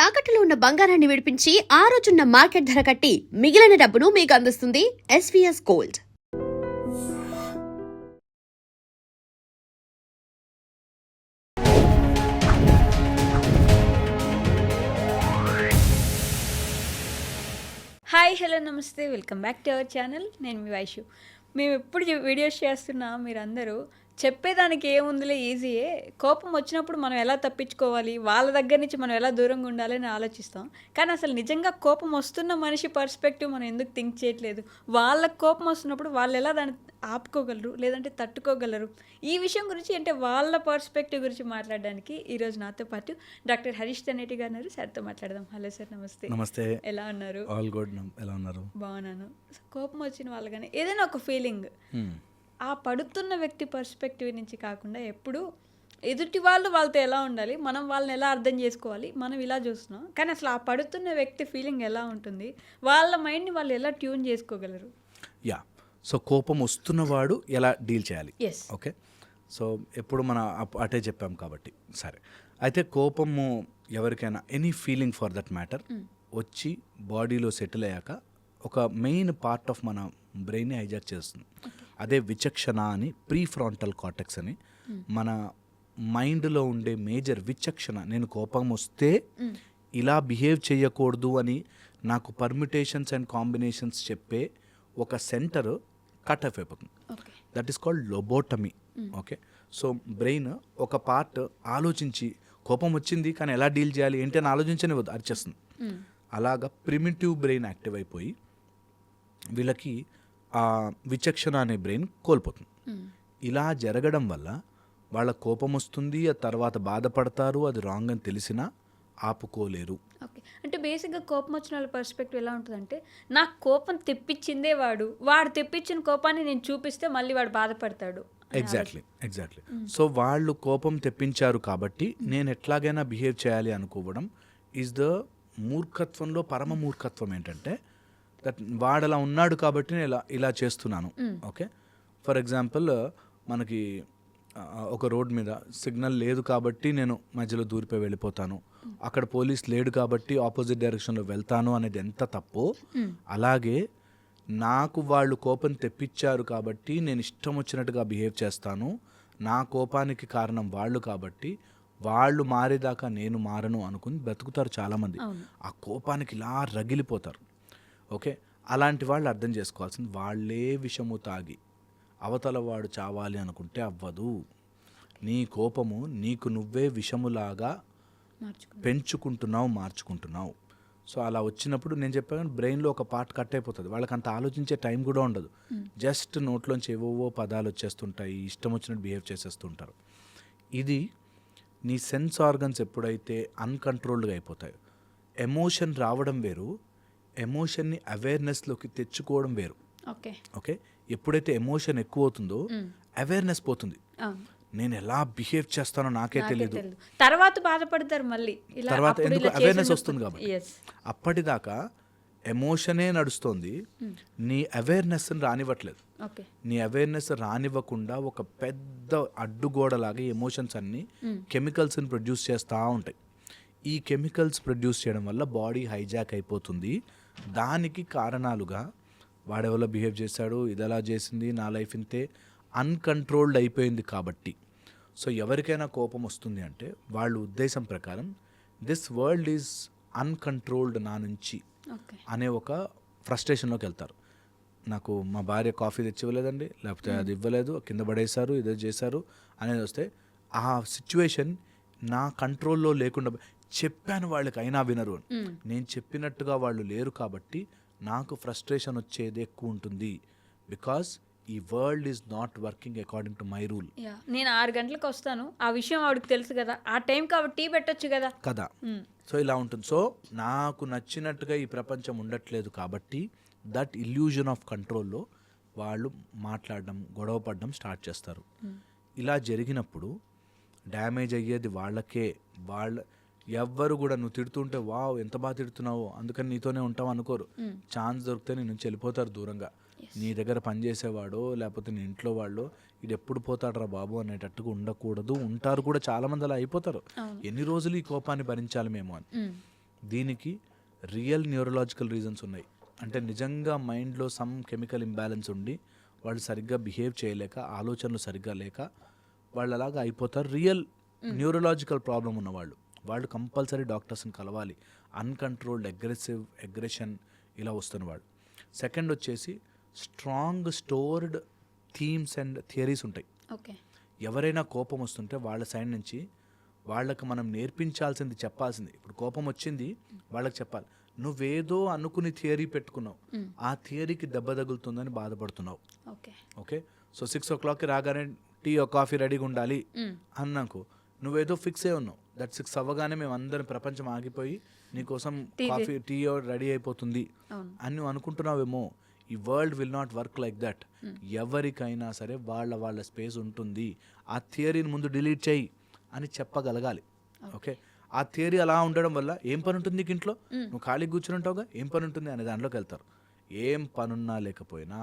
తాకట్టులో ఉన్న బంగారాన్ని విడిపించి ఆ రోజున్న మార్కెట్ ధర కట్టి మిగిలిన డబ్బును మీకు అందిస్తుంది ఎస్వీఎస్ గోల్డ్. హాయ్ హలో నమస్తే, welcome back to our channel. నేను మీ వైషు. మేము ఎప్పుడు వీడియోస్ చేస్తున్నా మీరందరూ చెప్పేదానికి ఏముందిలే, ఈజీయే, కోపం వచ్చినప్పుడు మనం ఎలా తప్పించుకోవాలి, వాళ్ళ దగ్గర నుంచి మనం ఎలా దూరంగా ఉండాలి అని ఆలోచిస్తాం. కానీ అసలు నిజంగా కోపం వస్తున్న మనిషి పర్స్పెక్టివ్ మనం ఎందుకు థింక్ చేయట్లేదు? వాళ్ళకి కోపం వస్తున్నప్పుడు వాళ్ళు ఎలా దాన్ని ఆపుకోగలరు, లేదంటే తట్టుకోగలరు, ఈ విషయం గురించి అంటే వాళ్ళ పర్స్పెక్టివ్ గురించి మాట్లాడడానికి ఈరోజు నాతో పాటు డాక్టర్ హరీష్ తనేటి గారు ఉన్నారు. సార్తో మాట్లాడదాం. హలో సార్, నమస్తే. నమస్తే. ఎలా ఉన్నారు? All good. ఎలా ఉన్నారు? బాగున్నాను. కోపం వచ్చిన వాళ్ళు కానీ ఏదైనా ఒక ఫీలింగ్ ఆ పడుతున్న వ్యక్తి పర్స్పెక్టివ్ నుంచి కాకుండా ఎప్పుడు ఎదుటి వాళ్ళతో ఎలా ఉండాలి, మనం వాళ్ళని ఎలా అర్థం చేసుకోవాలి, మనం ఇలా చూస్తున్నాం. కానీ అసలు ఆ పడుతున్న వ్యక్తి ఫీలింగ్ ఎలా ఉంటుంది, వాళ్ళ మైండ్ని వాళ్ళు ఎలా ట్యూన్ చేసుకోగలరు? యా, సో కోపం వస్తున్నవాడు ఎలా డీల్ చేయాలి? ఎస్. ఓకే, సో ఎప్పుడు మన అటే చెప్పాం కాబట్టి సరే. అయితే కోపము ఎవరికైనా any feeling for that matter వచ్చి బాడీలో సెటిల్ అయ్యాక ఒక మెయిన్ పార్ట్ ఆఫ్ మన బ్రెయిన్ని హైజాక్ చేస్తుంది. అదే విచక్షణ అని, ప్రీ ఫ్రాంటల్ కార్టెక్స్ అని, మన మైండ్లో ఉండే మేజర్ విచక్షణ. నేను కోపం వస్తే ఇలా బిహేవ్ చేయకూడదు అని నాకు పర్మిటేషన్స్ అండ్ కాంబినేషన్స్ చెప్పే ఒక సెంటర్ కట్ ఆఫ్ అయిపోతుంది. That is called lobotomy. Okay, so brain ఒక పార్ట్ ఆలోచించి కోపం వచ్చింది కానీ ఎలా డీల్ చేయాలి ఏంటి అని ఆలోచించని అరిచేస్తుంది. అలాగా ప్రిమిటివ్ బ్రెయిన్ యాక్టివ్ అయిపోయి వీళ్ళకి ఆ విచక్షణ అనే బ్రెయిన్ కోల్పోతుంది. ఇలా జరగడం వల్ల వాళ్ళ కోపం వస్తుంది, ఆ తర్వాత బాధపడతారు. అది రాంగ్ అని తెలిసినా ఆపుకోలేరు. ఓకే, అంటే బేసిక్గా కోపం వచ్చిన వాళ్ళ పర్స్పెక్టివ్ ఎలా ఉంటుందంటే, నాకు కోపం తెప్పించిందే వాడు తెప్పించిన కోపాన్ని నేను చూపిస్తే మళ్ళీ వాడు బాధపడతాడు. ఎగ్జాక్ట్లీ. సో వాళ్ళు కోపం తెప్పించారు కాబట్టి నేను ఎట్లాగైనా బిహేవ్ చేయాలి అనుకోవడం ఈజ్ ద మూర్ఖత్వంలో పరమ మూర్ఖత్వం. ఏంటంటే దట్ వాడు అలా ఉన్నాడు కాబట్టి నేను ఇలా చేస్తున్నాను. ఓకే, ఫర్ ఎగ్జాంపుల్ మనకి ఒక రోడ్ మీద సిగ్నల్ లేదు కాబట్టి నేను మధ్యలో దూరిపోయి వెళ్ళిపోతాను, అక్కడ పోలీస్ లేడు కాబట్టి ఆపోజిట్ డైరెక్షన్లో వెళ్తాను అనేది ఎంత తప్పో, అలాగే నాకు వాళ్ళు కోపం తెప్పించారు కాబట్టి నేను ఇష్టం వచ్చినట్టుగా బిహేవ్ చేస్తాను, నా కోపానికి కారణం వాళ్ళు కాబట్టి వాళ్ళు మారేదాకా నేను మారను అనుకుని బ్రతుకుతారు చాలామంది. ఆ కోపానికి ఇలా రగిలిపోతారు. ఓకే, అలాంటి వాళ్ళు అర్థం చేసుకోవాల్సింది, వాళ్ళే విషము తాగి అవతల వాడు చావాలి అనుకుంటే అవ్వదు. నీ కోపము నీకు నువ్వే విషములాగా మార్చుకుంటున్నావు. సో అలా వచ్చినప్పుడు నేను చెప్పాను, బ్రెయిన్లో ఒక పార్ట్ కట్ అయిపోతుంది. వాళ్ళకి అంత ఆలోచించే టైం కూడా ఉండదు. జస్ట్ నోట్లోంచి ఏవో పదాలు వచ్చేస్తుంటాయి, ఇష్టం వచ్చినట్టు బిహేవ్ చేసేస్తుంటారు. ఇది నీ సెన్స్ ఆర్గన్స్ ఎప్పుడైతే అన్కంట్రోల్డ్గా అయిపోతాయో, ఎమోషన్ రావడం వేరు, ఎమోషన్ని అవేర్నెస్లోకి తెచ్చుకోవడం వేరు. ఓకే, ఎప్పుడైతే ఎమోషన్ ఎక్కువ అవుతుందో అవేర్నెస్ పోతుంది. నేను ఎలా బిహేవ్ చేస్తానో నాకే తెలియదు, తర్వాత బాధపడతారు మళ్ళీ. తర్వాత ఎందుకు అవేర్నెస్ వస్తుంది కాబట్టి. అప్పటిదాకా ఎమోషనే నడుస్తుంది, నీ అవేర్నెస్ని రానివ్వట్లేదు. నీ అవేర్నెస్ రానివ్వకుండా ఒక పెద్ద అడ్డుగోడలాగా ఎమోషన్స్ అన్నీ కెమికల్స్ని ప్రొడ్యూస్ చేస్తూ ఉంటాయి. ఈ కెమికల్స్ ప్రొడ్యూస్ చేయడం వల్ల బాడీ హైజాక్ అయిపోతుంది. దానికి కారణాలుగా వాడెవరో బిహేవ్ చేశాడు, ఇది ఎలా చేసింది, నా లైఫ్ ఇంతే, అన్కంట్రోల్డ్ అయిపోయింది కాబట్టి. సో ఎవరికైనా కోపం వస్తుంది అంటే వాళ్ళ ఉద్దేశం ప్రకారం దిస్ వరల్డ్ ఈజ్ అన్కంట్రోల్డ్ నా నుంచి అనే ఒక ఫ్రస్ట్రేషన్లోకి వెళ్తారు. నాకు మా భార్య కాఫీ తెచ్చి ఇవ్వలేదండి, లేకపోతే అది ఇవ్వలేదు, కింద పడేశారు, ఇదే చేశారు అనేది వస్తే ఆ సిచ్యువేషన్ నా కంట్రోల్లో లేకుండా, చెప్పాను వాళ్ళకి అయినా వినరు, నేను చెప్పినట్టుగా వాళ్ళు లేరు కాబట్టి నాకు ఫ్రస్ట్రేషన్ వచ్చేది ఎక్కువ ఉంటుంది. బికాస్ ఈ world is not working according to my rule. నేను 6 గంటలకు వస్తాను, ఆ విషయం ఆవిడకి తెలుసు కదా, ఆ టైం కాబట్టి టీ పెట్టొచ్చు కదా. సో ఇలా ఉంటుంది. సో నాకు నచ్చినట్టుగా ఈ ప్రపంచం ఉండట్లేదు కాబట్టి దట్ ఇల్యూజన్ ఆఫ్ కంట్రోల్లో వాళ్ళు మాట్లాడడం, గొడవ పడడం స్టార్ట్ చేస్తారు. ఇలా జరిగినప్పుడు డ్యామేజ్ అయ్యేది వాళ్ళకే. ఎవ్వరు కూడా నువ్వు తిడుతుంటే వావ్ ఎంత బాగా తిడుతున్నావు అందుకని నీతోనే ఉంటావు అనుకోరు. ఛాన్స్ దొరికితే నీ నుంచి వెళ్ళిపోతారు దూరంగా. నీ దగ్గర పనిచేసేవాడో లేకపోతే నీ ఇంట్లో వాళ్ళు ఇది ఎప్పుడు పోతాడరా బాబు అనేటట్టుగా ఉండకూడదు. ఉంటారు కూడా చాలా మంది అలా అయిపోతారు. ఎన్ని రోజులు ఈ కోపాన్ని భరించాలి మేము అని. దీనికి రియల్ న్యూరలాజికల్ రీజన్స్ ఉన్నాయి. అంటే నిజంగా మైండ్లో సమ్ కెమికల్ ఇంబ్యాలెన్స్ ఉండి వాళ్ళు సరిగ్గా బిహేవ్ చేయలేక, ఆలోచనలు సరిగ్గా లేక వాళ్ళు అలాగా అయిపోతారు. రియల్ న్యూరలాజికల్ ప్రాబ్లం ఉన్నవాళ్ళు వాళ్ళు కంపల్సరీ డాక్టర్స్ని కలవాలి. అన్కంట్రోల్డ్ అగ్రెషన్ ఇలా వస్తున్న వాళ్ళు. సెకండ్ వచ్చేసి strong stored themes and theories ఉంటాయి. ఓకే. ఎవరైనా కోపం వస్తుంటే వాళ్ళ సైడ్ నుంచి వాళ్ళకి మనం నేర్పించాల్సింది, చెప్పాల్సింది. ఇప్పుడు కోపం వచ్చింది వాళ్ళకి చెప్పాలి, నువ్వేదో అనుకుని థియరీ పెట్టుకున్నావు, ఆ థియరీకి దెబ్బ తగులుతుందని బాధపడుతున్నావు. ఓకే. సో 6 o'clockకి రాగానే టీ కాఫీ రెడీగా ఉండాలి అన్నాకు నువ్వేదో ఫిక్స్ అయి ఉన్నావు. దట్ 6 అవ్వగానే మేము అందరం ప్రపంచం ఆగిపోయి నీకోసం కాఫీ టీ రెడీ అయిపోతుంది అని నువ్వు అనుకుంటున్నావేమో. ఈ world will not work like that. ఎవరికైనా సరే వాళ్ళ స్పేస్ ఉంటుంది. ఆ థియరీని ముందు డిలీట్ చేయి అని చెప్పగలగాలి. ఓకే. ఆ థియరీ అలా ఉండడం వల్ల ఏం పని ఉంటుంది నీకు ఇంట్లో, నువ్వు ఖాళీగా కూర్చుని ఉంటావుగా, ఏం పని ఉంటుంది అనే దాంట్లోకి వెళ్తారు. ఏం పనున్నా లేకపోయినా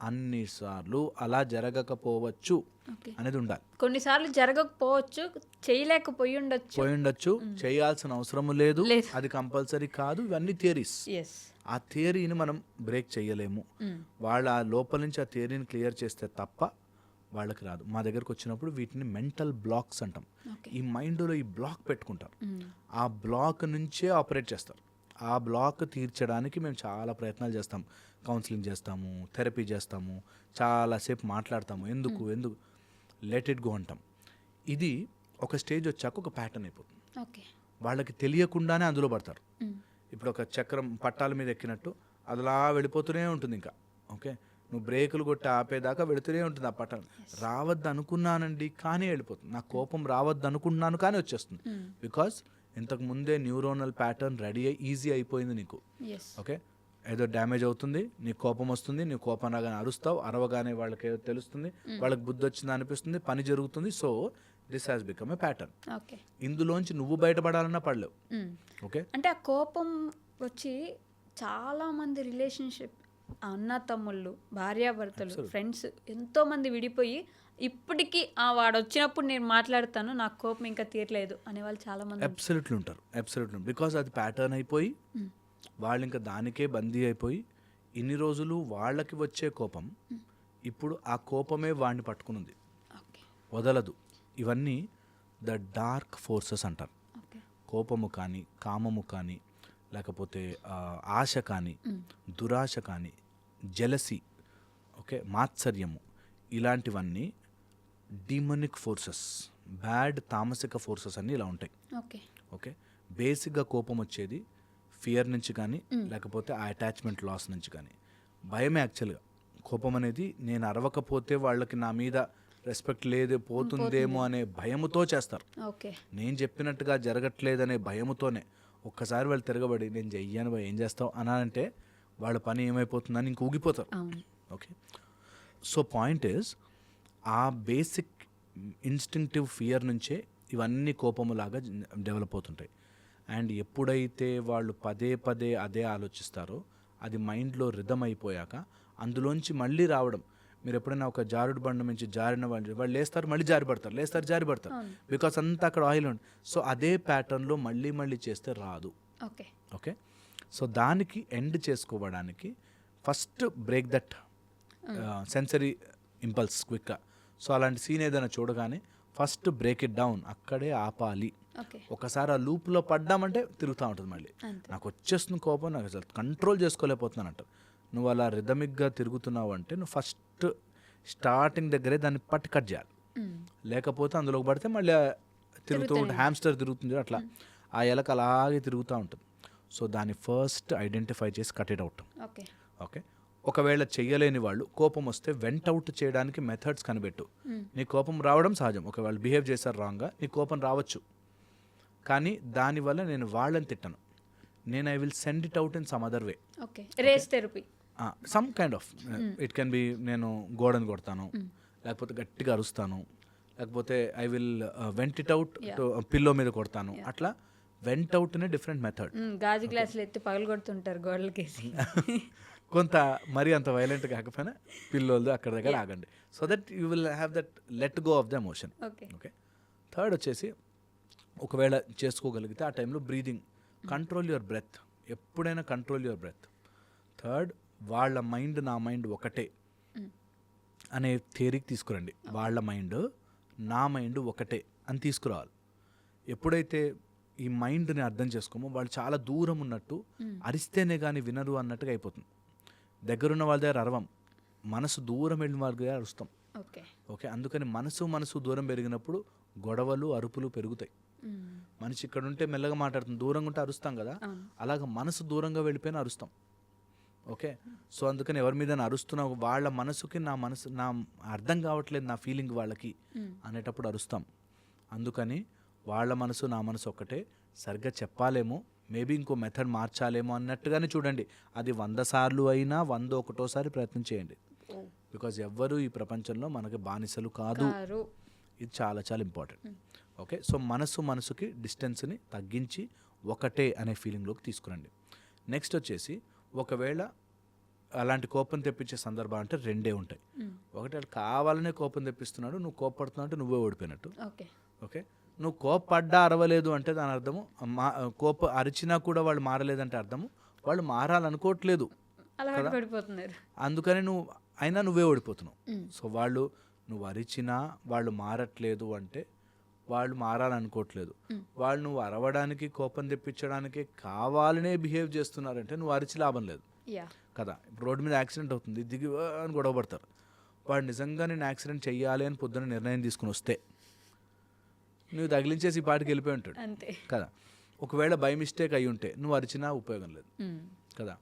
అన్నిసార్లు అలా జరగకపోవచ్చు అనేది ఉండాలి. కొన్నిసార్లు జరగకపోవచ్చు, చేయలేకపోయి ఉండొచ్చు, చేయాల్సిన అవసరం లేదు, అది కంపల్సరీ కాదు. ఇవన్నీ థియరీస్. ఆ థియరీని మనం బ్రేక్ చేయలేము. వాళ్ళ ఆ లోపల నుంచి ఆ థియరీని క్లియర్ చేస్తే తప్ప వాళ్ళకి రాదు. మా దగ్గరకు వచ్చినప్పుడు వీటిని మెంటల్ బ్లాక్స్ అంటాం. ఈ మైండ్లో ఈ బ్లాక్ పెట్టుకుంటారు. ఆ బ్లాక్ నుంచే ఆపరేట్ చేస్తారు. ఆ బ్లాక్ తీర్చడానికి మేము చాలా ప్రయత్నాలు చేస్తాం. కౌన్సిలింగ్ చేస్తాము, థెరపీ చేస్తాము, చాలాసేపు మాట్లాడతాము. ఎందుకు లెట్ ఇట్ గో అంటాం. ఇది ఒక స్టేజ్ వచ్చాక ఒక ప్యాటర్న్ అయిపోతుంది. వాళ్ళకి తెలియకుండానే అందులో పడతారు. ఇప్పుడు ఒక చక్రం పట్టాల మీద ఎక్కినట్టు అదిలా వెళ్ళిపోతూనే ఉంటుంది. ఇంకా ఓకే, నువ్వు బ్రేకులు కొట్టి ఆపేదాకా వెళుతూనే ఉంటుంది ఆ పట్టణం. రావద్దు అనుకున్నానండి కానీ వెళ్ళిపోతుంది. నాకు కోపం రావద్దు అనుకున్నాను కానీ వచ్చేస్తుంది. బికాస్ ఇంతకు ముందే న్యూరోనల్ ప్యాటర్న్ రెడీ అయ్యి ఈజీ అయిపోయింది నీకు. ఓకే, ఏదో డ్యామేజ్ అవుతుంది, నీకు కోపం వస్తుంది, నీకు కోపం రాగానే అరుస్తావు, అరవగానే వాళ్ళకి ఏదో తెలుస్తుంది, వాళ్ళకి బుద్ధి వచ్చింది అనిపిస్తుంది, పని జరుగుతుంది. So this has become a pattern. ఇందులోంచి నువ్వు బయటపడాలన్నా పడలేవు. ఓకే, అంటే ఆ కోపం వచ్చి చాలా మంది రిలేషన్షిప్, అన్న తమ్ముళ్ళు, భార్యాభర్తలు, ఫ్రెండ్స్ ఎంతో మంది విడిపోయి ఇప్పటికీ వాడు వచ్చినప్పుడు నేను మాట్లాడతాను, నాకు కోపం ఇంకా తీరలేదు అనేవాళ్ళు చాలా మంది అబ్సల్యూట్లీ ఉంటారు. బికాస్ అది ప్యాటర్న్ అయిపోయి వాళ్ళు ఇంకా దానికే బందీ అయిపోయి ఇన్ని రోజులు వాళ్ళకి వచ్చే కోపం ఇప్పుడు ఆ కోపమే వాడిని పట్టుకునుంది, వదలదు. ఇవన్నీ ద డార్క్ ఫోర్సెస్ అంటారు. కోపము కానీ, కామము కానీ, లేకపోతే ఆశ కానీ, దురాశ కానీ, జెలసీ, ఓకే, మాత్సర్యము, ఇలాంటివన్నీ డీమనిక్ ఫోర్సెస్, బ్యాడ్ తామసిక ఫోర్సెస్ అన్నీ ఇలా ఉంటాయి. ఓకే, బేసిక్గా కోపం వచ్చేది ఫియర్ నుంచి కానీ, లేకపోతే ఆ అటాచ్మెంట్ లాస్ నుంచి కానీ. భయమే యాక్చువల్గా కోపం అనేది. నేను అరవకపోతే వాళ్ళకి నా మీద రెస్పెక్ట్ లేదు, పోతుందేమో అనే భయముతో చేస్తారు. నేను చెప్పినట్టుగా జరగట్లేదనే భయముతోనే. ఒక్కసారి వాళ్ళు తిరగబడి నేను చెయ్యను ఏం చేస్తావు అనంటే వాళ్ళ పని ఏమైపోతుందని ఇంక ఊగిపోతారు. ఓకే, సో పాయింట్ ఈజ్ ఆ బేసిక్ ఇన్స్టింక్టివ్ ఫియర్ నుంచే ఇవన్నీ కోపములాగా డెవలప్ అవుతుంటాయి. అండ్ ఎప్పుడైతే వాళ్ళు పదే పదే అదే ఆలోచిస్తారో అది మైండ్లో రిథమ్ అయిపోయాక అందులోంచి మళ్ళీ రావడం. మీరు ఎప్పుడైనా ఒక జారుడు బండ నుంచి జారిన వాళ్ళు లేస్తారు, మళ్ళీ జారిపడతారు, లేస్తారు, జారిపడతారు. బికాస్ అంతా అక్కడ ఆయిల్ ఉంది. సో అదే ప్యాటర్న్లో మళ్ళీ చేస్తే రాదు. ఓకే, సో దానికి ఎండ్ చేసుకోవడానికి first break that sensory impulse క్విక్గా. సో అలాంటి సీన్ ఏదైనా చూడగానే ఫస్ట్ బ్రేక్ ఇట్ డౌన్, అక్కడే ఆపాలి. ఒకసారి ఆ లూప్లో పడ్డామంటే తిరుగుతూ ఉంటుంది మళ్ళీ. నాకు వచ్చేస్తుంది కోపం, నాకు అసలు కంట్రోల్ చేసుకోలేకపోతున్నాను అంటారు. నువ్వు అలా రిథమిక్గా తిరుగుతున్నావు అంటే నువ్వు ఫస్ట్ స్టార్టింగ్ దగ్గరే దాన్ని పట్టి కట్ చేయాలి. లేకపోతే అందులోకి పడితే మళ్ళీ తిరుగుతూ ఉంటుంది, హ్యామ్స్టర్ తిరుగుతుంది అట్లా, ఆ ఎలక అలాగే తిరుగుతూ ఉంటుంది. సో దాన్ని ఫస్ట్ ఐడెంటిఫై చేసి కట్ ఇట్ అవుట్. ఓకే, ఒకవేళ చెయ్యలేని వాళ్ళు కోపం వస్తే వెంట్ అవుట్ చేయడానికి మెథడ్స్ కనిపెట్టు. నీ కోపం రావడం సహజం. ఒకవేళ బిహేవ్ చేశారు రాంగ్గా, నీ కోపం రావచ్చు. కానీ దానివల్ల నేను వాళ్ళని తిట్టను. నేను I will send it out in some other way. Race therapy, some kind of it can be. నేను గోడని కొడతాను, లేకపోతే గట్టిగా అరుస్తాను, లేకపోతే I will vent it out pillow మీద కొడతాను. అట్లా వెంట్ అవుట్ అనే డిఫరెంట్ మెథడ్. గాజు గ్లాసులు ఎత్తి పగలు కొడుతుంటారు గోడలకేసి. కొంత మరీ అంత వైలెంట్ కాకపోయినా పిల్లోళ్ళు అక్కడ దగ్గర ఆగండి. So that you will have that let go of the emotion. Okay, third వచ్చేసి ఒకవేళ చేసుకోగలిగితే ఆ టైంలో బ్రీదింగ్ కంట్రోల్ యువర్ బ్రెత్. ఎప్పుడైనా కంట్రోల్ యువర్ బ్రెత్. థర్డ్, వాళ్ళ మైండ్ నా మైండ్ ఒకటే అనే థియరీకి తీసుకురండి. వాళ్ళ మైండ్ నా మైండ్ ఒకటే అని తీసుకురావాలి. ఎప్పుడైతే ఈ మైండ్ని అర్థం చేసుకోమో వాళ్ళు చాలా దూరం ఉన్నట్టు, అరిస్తేనే కానీ వినరు అన్నట్టుగా అయిపోతుంది. దగ్గరున్న వాళ్ళ దగ్గర అరవం, మనసు దూరం వెళ్ళిన వాళ్ళ దగ్గర అరుస్తాం. ఓకే, అందుకని మనసు దూరం పెరిగినప్పుడు గొడవలు అరుపులు పెరుగుతాయి. మనిషి ఇక్కడ ఉంటే మెల్లగా మాట్లాడుతుంది, దూరంగా ఉంటే అరుస్తాం కదా, అలాగ మనసు దూరంగా వెళ్ళిపోయినా అరుస్తాం. ఓకే, సో అందుకని ఎవరి మీద అరుస్తున్నా వాళ్ళ మనసుకి నా అర్థం కావట్లేదు నా ఫీలింగ్ వాళ్ళకి అనేటప్పుడు అరుస్తాం. అందుకని వాళ్ళ మనసు నా మనసు ఒక్కటే, సరిగ్గా చెప్పాలేమో, మేబీ ఇంకో మెథడ్ మార్చాలేమో అన్నట్టుగానే చూడండి. అది 100 సార్లు అయినా 101 ప్రయత్నం చేయండి. బికాజ్ ఎవ్వరూ ఈ ప్రపంచంలో మనకి బానిసలు కాదు. ఇది చాలా చాలా ఇంపార్టెంట్. ఓకే, సో మనసుకి డిస్టెన్స్ని తగ్గించి ఒకటే అనే ఫీలింగ్లోకి తీసుకురండి. నెక్స్ట్ వచ్చేసి, ఒకవేళ అలాంటి కోపం తెప్పించే సందర్భం అంటే 2 ఉంటాయి. ఒకటి, వాళ్ళు కావాలనే కోపం తెప్పిస్తున్నాడు, నువ్వు కోపడుతున్నావు అంటే నువ్వే ఓడిపోయినట్టు. ఓకే, నువ్వు కోపడ్డా అరవలేదు అంటే దాని అర్థము, అరిచినా కూడా వాళ్ళు మారలేదంటే అర్థము వాళ్ళు మారాలనుకోవట్లేదు కదా, అందుకని నువ్వే ఓడిపోతున్నావు. సో నువ్వు అరిచినా వాళ్ళు మారట్లేదు అంటే వాళ్ళు మారాలనుకోవట్లేదు. వాళ్ళు నువ్వు అరవడానికి కోపం తెప్పించడానికి కావాలనే బిహేవ్ చేస్తున్నారంటే నువ్వు అరిచి లాభం లేదు కదా. రోడ్డు మీద యాక్సిడెంట్ అవుతుంది, దిగి అని గొడవ పడతారు. వాడు నిజంగా నేను యాక్సిడెంట్ చెయ్యాలి అని పొద్దున్న నిర్ణయం తీసుకుని వస్తే నువ్వు తగిలించేసి ఈ పాటికి వెళ్ళిపోయి ఉంటాడు కదా. ఒకవేళ బై మిస్టేక్ అయి ఉంటే నువ్వు అరిచినా ఉపయోగం లేదు కదా.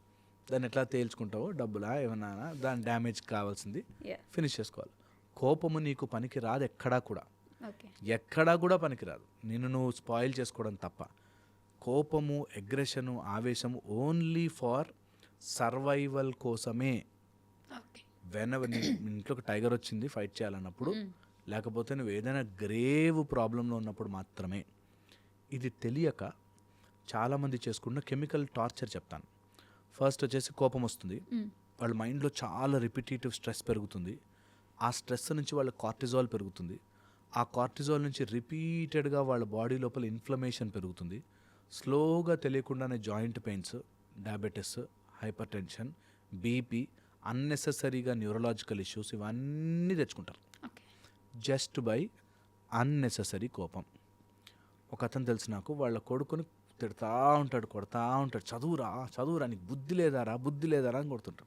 దాన్ని ఎట్లా తేల్చుకుంటావో, డబ్బులా ఏమన్నా దాని డ్యామేజ్ కావాల్సింది ఫినిష్ చేసుకోవాలి. కోపము నీకు పనికి రాదు, ఎక్కడా కూడా పనికిరాదు. నువ్వు స్పాయిల్ చేసుకోవడం తప్ప. కోపము, అగ్రెషను, ఆవేశము ఓన్లీ ఫార్ సర్వైవల్ కోసమే. ఇంట్లోకి టైగర్ వచ్చింది ఫైట్ చేయాలన్నప్పుడు, లేకపోతే నువ్వు ఏదైనా గ్రేవ్ ప్రాబ్లంలో ఉన్నప్పుడు మాత్రమే. ఇది తెలియక చాలామంది చేసుకున్న కెమికల్ టార్చర్ చెప్తాను. ఫస్ట్ వచ్చేసి కోపం వస్తుంది, వాళ్ళ మైండ్లో చాలా రిపిటేటివ్ స్ట్రెస్ పెరుగుతుంది. ఆ స్ట్రెస్ నుంచి వాళ్ళ కార్టిజాల్ పెరుగుతుంది. ఆ కార్టిజాల్ నుంచి రిపీటెడ్గా వాళ్ళ బాడీ లోపల ఇన్ఫ్లమేషన్ పెరుగుతుంది. స్లోగా తెలియకుండానే joint pains, diabetes, hypertension, BP, అన్నెసెసరీగా న్యూరలాజికల్ ఇష్యూస్ ఇవన్నీ తెచ్చుకుంటారు జస్ట్ బై అన్నెసెసరీ కోపం. ఒక అతను తెలుసు నాకు, వాళ్ళ కొడుకుని తిడతా ఉంటాడు, కొడతా ఉంటాడు, చదువురా నీకు బుద్ధి లేదారా అని కొడుతుంటాడు.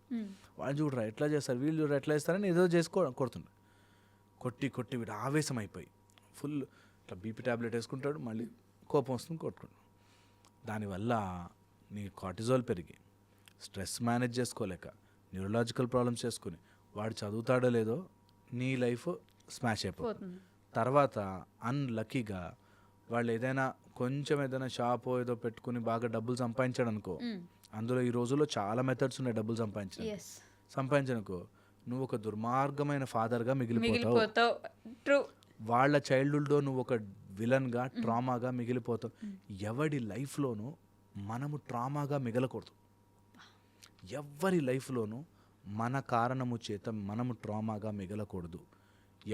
వాళ్ళు చూడరా ఎట్లా చేస్తారు, వీళ్ళు చూడరా ఎట్లా చేస్తారని ఏదో కొడుతుంటాడు. కొట్టి వీడు ఆవేశం అయిపోయి ఫుల్ ఇట్లా బీపీ ట్యాబ్లెట్ వేసుకుంటాడు, మళ్ళీ కోపం వస్తుంది, కొట్టుకుంటాడు. దానివల్ల నీ కార్టిజాల్ పెరిగి స్ట్రెస్ మేనేజ్ చేసుకోలేక న్యూరలాజికల్ ప్రాబ్లమ్స్ చేసుకుని వాడు చదువుతాడో లేదో నీ లైఫ్ స్మాష్ అయిపోతుంది. తర్వాత అన్లక్కీగా వాళ్ళు ఏదైనా షాప్ ఏదో పెట్టుకుని బాగా డబ్బులు సంపాదించాడు అనుకో, అందులో ఈ రోజుల్లో చాలా మెథడ్స్ ఉన్నాయి డబ్బులు సంపాదించనుకో, నువ్వు ఒక దుర్మార్గమైన ఫాదర్గా మిగిలిపోతావు. వాళ్ళ చైల్డ్హుడ్లో నువ్వు ఒక విలన్గా, ట్రామాగా మిగిలిపోతావు. ఎవడి లైఫ్లోనూ మనము ట్రామాగా మిగలకూడదు. ఎవరి లైఫ్లోనూ మన కారణము చేత మనము ట్రామాగా మిగలకూడదు.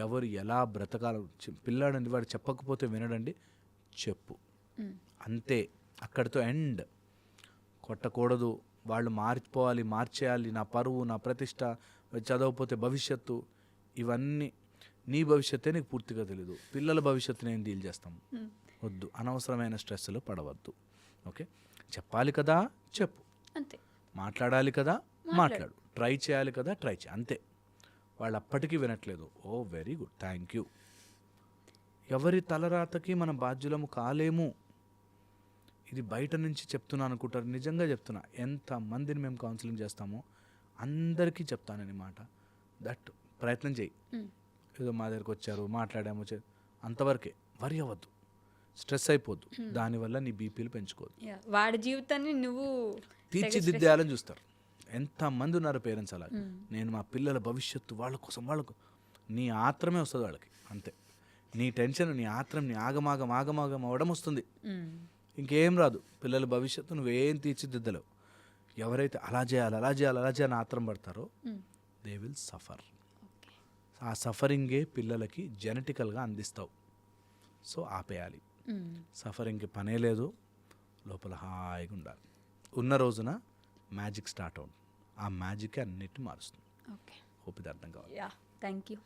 ఎవరు ఎలా బ్రతకాలి, పిల్లాడండి వాడు చెప్పకపోతే వినడండి, చెప్పు అంతే, అక్కడితో ఎండ్. కొట్టకూడదు, వాళ్ళు మార్చేయాలి, నా పరువు, నా ప్రతిష్ట, చదవకపోతే భవిష్యత్తు, ఇవన్నీ నీ భవిష్యత్తే నీకు పూర్తిగా తెలీదు. పిల్లల భవిష్యత్తు నేను డీల్ చేస్తాము. వద్దు, అనవసరమైన స్ట్రెస్లో పడవద్దు. ఓకే, చెప్పాలి కదా చెప్పు, అంతే. మాట్లాడాలి కదా మాట్లాడు, ట్రై చేయాలి కదా ట్రై చేయి, అంతే. వాళ్ళు అప్పటికీ వినట్లేదు, ఓ వెరీ గుడ్, థ్యాంక్ యూ. ఎవరి తలరాతకి మనం బాధ్యులము కాలేము. ఇది బయట నుంచి చెప్తున్నా అనుకుంటారు, నిజంగా చెప్తున్నా. ఎంతమందిని మేము కౌన్సిలింగ్ చేస్తామో అందరికీ చెప్తానని మాట, దట్ ప్రయత్నం చేయి. ఏదో మా దగ్గరకు వచ్చారు, మాట్లాడాము, అంతవరకే. వరి అవ్వద్దు, స్ట్రెస్ అయిపోద్దు. దానివల్ల నీ బీపీలు పెంచుకోవద్దు. వాడి జీవితాన్ని నువ్వు తీర్చిదిద్దేయాలని చూస్తారు. ఎంతమంది ఉన్నారు పేరెంట్స్ అలా. నేను మా పిల్లల భవిష్యత్తు వాళ్ళకు నీ ఆత్రమే వస్తుంది వాళ్ళకి, అంతే. నీ టెన్షన్, నీ ఆత్రం, నీ ఆగమాగం అవ్వడం వస్తుంది, ఇంకేం రాదు. పిల్లల భవిష్యత్తు నువ్వేం తీర్చిదిద్దలేవు. ఎవరైతే అలా చేయాలి ఆత్రం పడతారో దే విల్ సఫర్. ఆ సఫరింగే పిల్లలకి జెనెటికల్గా అందిస్తావు. సో ఆపేయాలి. సఫరింగ్కి పనే లేదు, లోపల హాయిగా ఉండాలి. ఉన్న రోజున మ్యాజిక్ స్టార్ట్ అవుతుంది. ఆ మ్యాజిక్ అన్నిటిని మారుస్తుంది. ఓకే. హోప్ ఇది అర్థం కావాలి. Yeah, thank you.